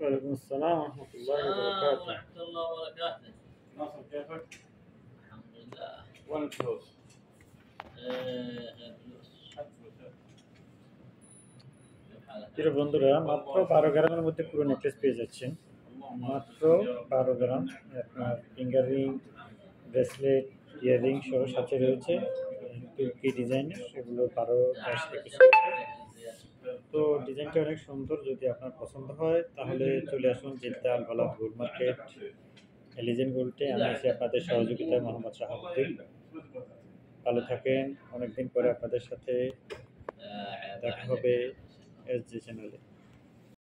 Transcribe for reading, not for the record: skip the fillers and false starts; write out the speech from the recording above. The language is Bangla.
وعليكم السلام ورحمة الله وبركاته. ورحمة الله وبركاته. ناصر كيفك؟ الحمد لله. وين الفلوس؟ الفلوس. حط فلوس. كيف حالك؟ প্রিয় বন্ধুরা, মাত্র 12 গ্রামের মধ্যে পুরো নেকলেস পেয়ে যাচ্ছেন। মাত্র 12 গ্রাম আপনার ফিঙ্গার রিং, ব্রেসলেট, ইয়াররিং সহ সাথে রয়েছে তুর্কি ডিজাইনের, সেগুলো 12-21। তো ডিজাইনটা অনেক সুন্দর। যদি আপনার পছন্দ হয় তাহলে চলে আসুন জেদ্দা আল বালাদ গোল্ড মার্কেট, এলিজেন্ট গোল্ডে। আমি আছি আপনাদের সহযোগিতায় মোহাম্মদ শাহাবুদ্দিন। ভালো থাকেন। অনেকদিন পরে আপনাদের সাথে দেখা হবে এসজি চ্যানেলে।